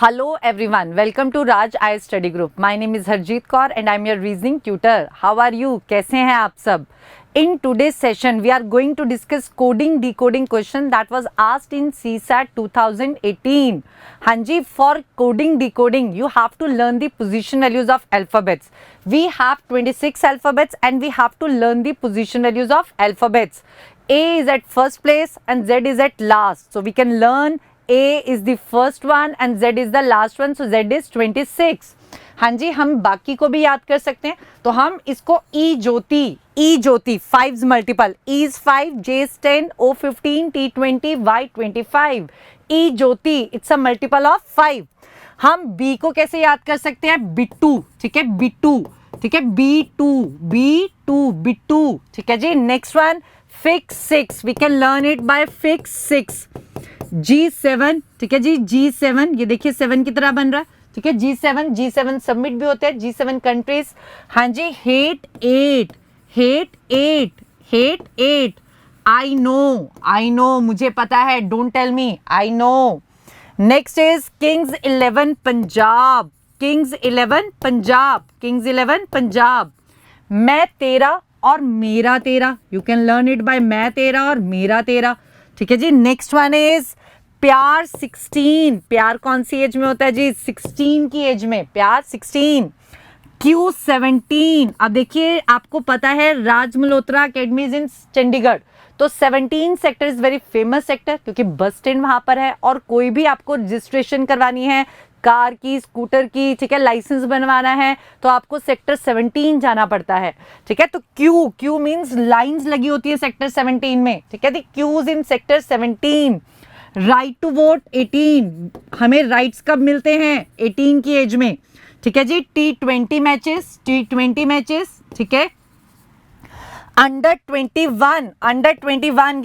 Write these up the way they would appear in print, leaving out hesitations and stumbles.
Hello everyone, welcome to Raj IS Study Group. My name is Harjeet Kaur and I am your reasoning tutor. How are you? कैसे हैं आप सब? In today's session, we are going to discuss coding decoding question that was asked in CSAT 2018. हाँ जी, for coding decoding, you have to learn the position values of alphabets. We have 26 alphabets and we have to learn the position values of alphabets. A is at first place and Z is at last. So we can learn A is the first one and Z is the last one. So Z is 26. हाँ जी, हम बाकी को भी याद कर सकते हैं. तो हम इसको E Jyoti 5's multiple. E is 5, J is 10, O 15, T 20, Y 25. E Jyoti, it's a multiple of 5. हम B को कैसे याद कर सकते हैं? बिट्टू, ठीक है, बिट्टू, ठीक है, बिट्टू, ठीक है जी. Next one fix 6, we can learn it by fix 6. G7, ठीक है जी, G7, ये देखिए 7 की तरह बन रहा है, ठीक है. G7 सबमिट भी होते हैं. G7 countries. हाँ जी, हेट 8. आई नो, मुझे पता है. Don't tell me, I know. Next is Kings 11 Punjab. मैं तेरा और मेरा तेरा. You can learn it by मैं तेरा और मेरा तेरा, ठीक है जी. नेक्स्ट वन इज प्यार 16. प्यार कौन सी एज में होता है जी? 16 की एज में प्यार 16. Q17. अब देखिए, आपको पता है राज मल्होत्रा अकेडमीज इन चंडीगढ़. तो 17 sector is very famous sector क्योंकि बस स्टैंड वहां पर है और कोई भी आपको रजिस्ट्रेशन करवानी है कार की, स्कूटर की, ठीक है, लाइसेंस बनवाना है तो आपको सेक्टर 17 जाना पड़ता है, ठीक है. तो क्यू मींस लाइंस लगी होती है सेक्टर 17 में, ठीक है. The cues in sector 17. Right to vote 18. हमें राइट्स कब मिलते हैं? 18 की एज में, ठीक है जी. T20 मैचेस, ठीक है. Under 21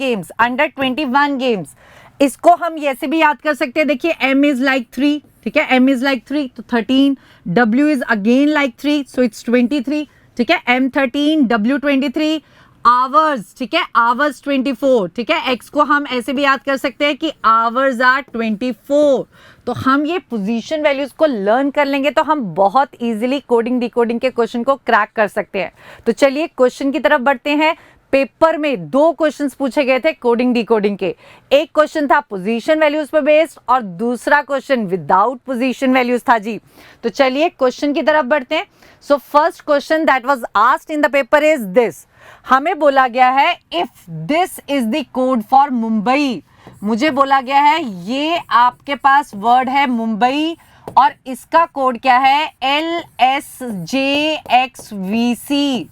games. इसको हम ऐसे भी याद कर सकते हैं. देखिए M इज लाइक 3, ठीक है, M इज लाइक 3 तो 13. W is again like 3 so it's 23, ठीक है. M 13, W 23. आवर्स, ठीक है, आवर्स 24, ठीक है. X को हम ऐसे भी याद कर सकते हैं कि आवर्स आर 24. तो हम ये पोजीशन वैल्यूज को लर्न कर लेंगे तो हम बहुत इजीली कोडिंग डिकोडिंग के क्वेश्चन को क्रैक कर सकते हैं. तो चलिए क्वेश्चन की तरफ बढ़ते हैं. पेपर में 2 क्वेश्चंस पूछे गए थे कोडिंग डिकोडिंग के. एक क्वेश्चन था पोजीशन वैल्यूज पर बेस्ड और दूसरा क्वेश्चन विदाउट पोजीशन वैल्यूज था जी. तो चलिए क्वेश्चन की तरफ बढ़ते हैं. So first question that was asked in the paper is this. हमें बोला गया है if this is the code for Mumbai. मुझे बोला गया है ये आपके पास वर्ड है मुंबई और इसका कोड क्या है? LSJXVC,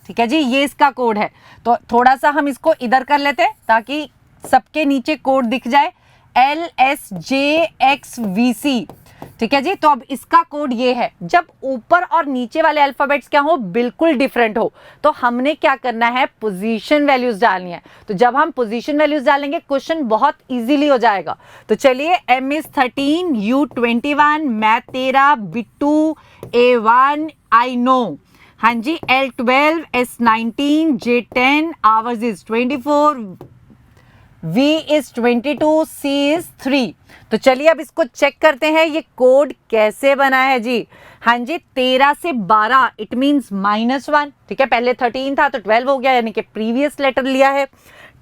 ठीक है जी, ये इसका कोड है. तो थोड़ा सा हम इसको इधर कर लेते हैं ताकि सबके नीचे कोड दिख जाए. LSJXVC, ठीक है जी. तो अब इसका कोड ये है. जब ऊपर और नीचे वाले अल्फाबेट्स क्या हो? बिल्कुल डिफरेंट हो तो हमने क्या करना है? पोजीशन वैल्यूज डालनी है. तो जब हम पोजीशन वैल्यूज डालेंगे क्वेश्चन बहुत इजीली हो जाएगा. तो चलिए M इज 13, U 21, मैं तेरा, बिट्टू A1, आई नो. हाँ जी, L 12, S 19, J 10, hours is 24, V is 22, C is 3. तो चलिए अब इसको चेक करते हैं ये कोड कैसे बना है जी. हाँ जी, 13 से 12 इट मीन्स -1, ठीक है. पहले 13 था तो 12 हो गया यानी कि प्रीवियस लेटर लिया है.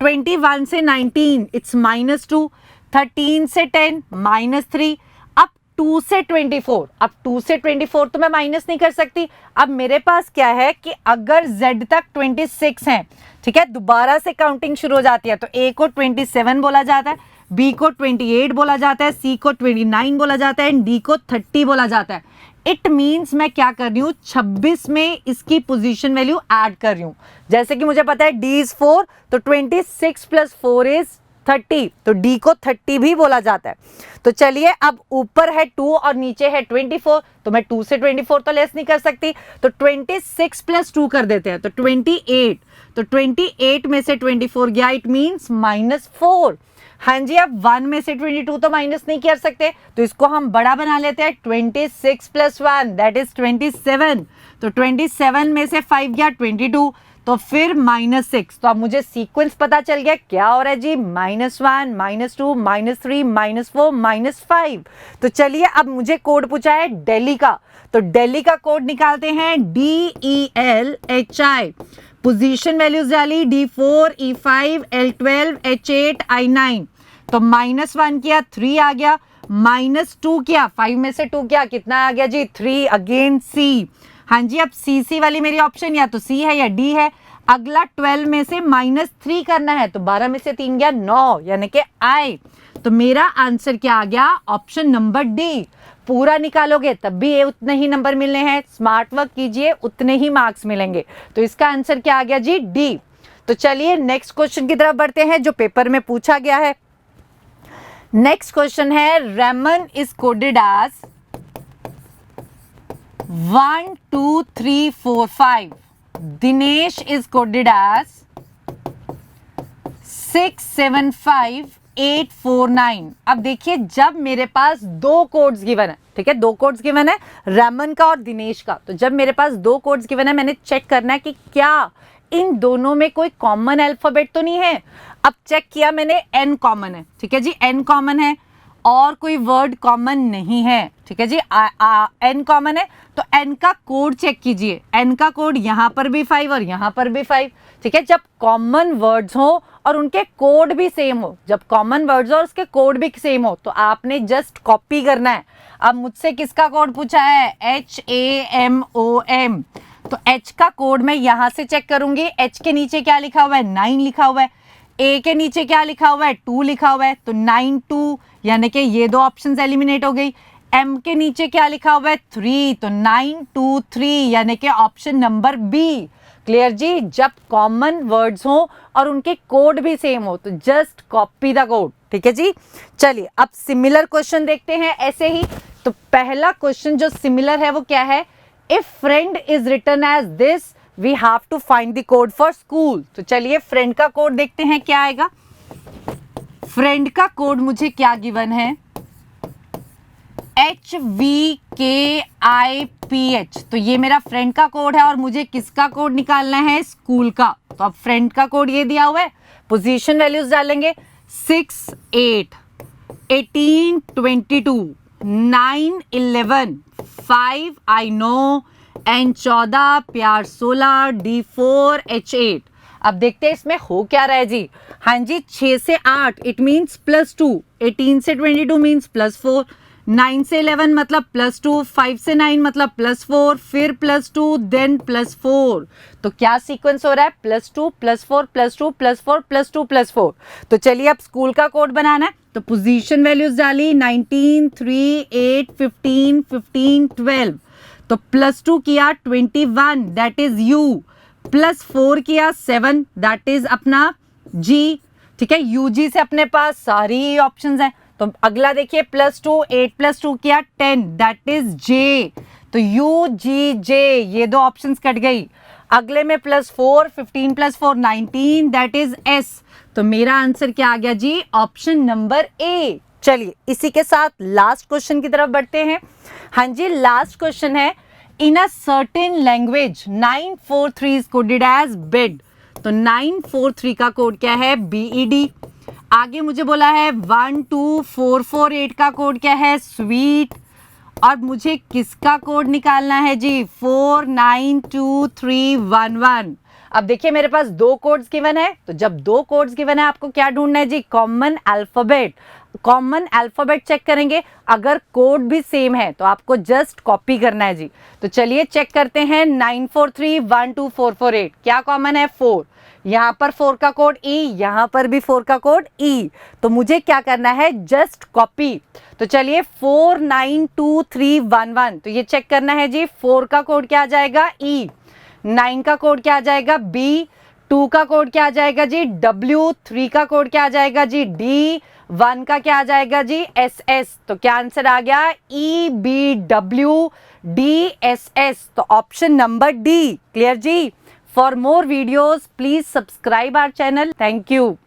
21 से 19 इट्स -2. 13 से 10 -3. अब 2 से 24, अब 2 से 24 तो मैं माइनस नहीं कर सकती. अब मेरे पास क्या है कि अगर Z तक 26 हैं, ठीक है, दोबारा से काउंटिंग शुरू हो जाती है. तो A को 27 बोला जाता है, B को 28 बोला जाता है, C को 29 बोला जाता है एंड D को 30 बोला जाता है. इट मीन्स मैं क्या कर रही हूँ? 26 में इसकी पोजीशन वैल्यू ऐड कर रही हूँ. जैसे कि मुझे पता है D इज 4 तो 26 + 4 इज 30 तो D को 30 भी बोला जाता है. तो चलिए अब ऊपर है 2 और नीचे है 24 तो मैं 2 से 24 तो लेस नहीं कर सकती. तो 26 + 2 कर देते हैं तो 28. तो 28 में से 24 गया इट मीन्स -4. हाँ जी, अब 1 में से 22 तो माइनस नहीं कर सकते तो इसको हम बड़ा बना लेते हैं. 26 + 1 दैट इज 27. तो 27 में से 5 गया 22. तो फिर -6। तो अब मुझे सीक्वेंस पता चल गया क्या हो रहा है जी, -1, -2, -3, -4, -5। तो चलिए अब मुझे कोड पूछा है दिल्ली का, तो दिल्ली का कोड निकालते हैं, DELHI। पोजीशन वैल्यूज डाली, D4, E5, L12, H8, I9। तो -1 किया 3 आ गया, -2 किया 5 में से 2 किया, कितना आ गया जी 3, अगेन C। हाँ जी, अब CC वाली मेरी ऑप्शन या तो C है या D है। अगला 12 में से -3 करना है, तो 12 में से 3 गया 9, यानी कि I। तो मेरा आंसर क्या आ गया, ऑप्शन नंबर D। पूरा निकालोगे तब भी ये उतने ही नंबर मिलने हैं, स्मार्ट वर्क कीजिए उतने ही मार्क्स मिलेंगे। तो इसका आंसर क्या आ गया जी, D। तो चलिए नेक्स्ट क्वेश्चन की तरफ बढ़ते हैं जो पेपर में पूछा गया है। नेक्स्ट क्वेश्चन है, Raman is coded as 1 2 3 4 5, Dinesh is coded as 6 7 5 8 4 9। अब देखिए जब मेरे पास दो कोड्स गिवन है, ठीक है, दो कोड्स गिवन है रेमन का और दिनेश का, तो जब मेरे पास दो कोड्स गिवन है मैंने चेक करना है कि क्या इन दोनों में कोई कॉमन अल्फाबेट तो नहीं है। अब चेक किया मैंने, N कॉमन है, ठीक है जी, N कॉमन है और कोई वर्ड कॉमन नहीं है, ठीक है जी, N कॉमन है। तो N का कोड चेक कीजिए, N का कोड यहाँ पर भी 5 और यहाँ पर भी 5, ठीक है। जब कॉमन वर्ड्स हो और उनके कोड भी सेम हो, जब कॉमन वर्ड्स हो और उसके कोड भी सेम हो, तो आपने जस्ट कॉपी करना है। अब मुझसे किसका कोड पूछा है, HAMOM। तो H का कोड मैं यहाँ से चेक करूंगी, H के नीचे क्या लिखा हुआ है, 9 लिखा हुआ है। A के नीचे क्या लिखा हुआ है, 2 लिखा हुआ है, तो 9 2, यानी कि ये दो ऑप्शंस एलिमिनेट हो गई। M के नीचे क्या लिखा हुआ है, 3, तो 9 2 3, यानी कि ऑप्शन नंबर B। क्लियर जी, जब कॉमन वर्ड्स हो और उनके कोड भी सेम हो तो जस्ट कॉपी द कोड, ठीक है जी। चलिए अब सिमिलर क्वेश्चन देखते हैं ऐसे ही। तो पहला क्वेश्चन जो सिमिलर है वो क्या है, if friend is written as this we have to find the code for school. तो चलिए फ्रेंड का कोड देखते हैं क्या आएगा। फ्रेंड का कोड मुझे क्या गिवन है, HVKIPH। तो ये मेरा फ्रेंड का कोड है और मुझे किसका कोड निकालना है, स्कूल का। तो अब फ्रेंड का कोड ये दिया हुआ है, पोजीशन वैल्यूज डालेंगे, 6 8 18 22 9 11 5 I know N 14 प्यार 16 D4 H8। अब देखते हैं इसमें हो क्या रहा है जी। हाँ जी, 6 से 8 इट मीन्स +2, 18 से 22 मीन्स +4, 9 से 11 मतलब +2, 5 से 9 मतलब +4, फिर +2 देन +4। तो क्या सीक्वेंस हो रहा है, +2 +4 +2 +4 +2 +4। तो चलिए अब स्कूल का कोड बनाना है। तो पोजीशन वैल्यूज डाली, 19 3 8 15 15 12। तो +2 किया 21 दैट इज U, +4 किया 7 दैट इज अपना G, ठीक है। UG से अपने पास सारी ऑप्शंस हैं। तो अगला देखिए, +2 8 + 2 किया 10 दैट इज J। तो UGJ, ये दो ऑप्शंस कट गई। अगले में +4 15 +4 19 दैट इज S। तो मेरा आंसर क्या आ गया जी, ऑप्शन नंबर A। चलिए इसी के साथ लास्ट क्वेश्चन की तरफ बढ़ते हैं। हाँ जी, लास्ट क्वेश्चन है, in a certain language 943 is coded as bed. तो 943 का कोड क्या है, BED। आगे मुझे बोला है 12448 का कोड क्या है, स्वीट। और मुझे किसका कोड निकालना है जी, 492311। अब देखिए मेरे पास दो कोड्स गिवन है, तो जब दो कोड्स गिवन है आपको क्या ढूंढना है जी, common alphabet. Common alphabet check करेंगे, अगर कोड भी सेम है तो आपको जस्ट कॉपी करना है जी। तो चलिए चेक करते हैं, 943124448 क्या कॉमन है, 4। यहाँ पर 4 का कोड E, यहाँ पर भी 4 का कोड E। तो मुझे क्या करना है, जस्ट कॉपी। तो चलिए 492311, तो ये चेक करना है जी, 4 का कोड क्या आ जाएगा, E। 9 का कोड क्या आ जाएगा, B। 2 का कोड क्या आ जाएगा जी, W। 3 का कोड क्या आ जाएगा जी, D। 1 का क्या आ जाएगा जी, SS। तो क्या आंसर आ गया, EBWDSS। तो ऑप्शन नंबर D। क्लियर जी। For more videos please subscribe our channel. Thank you.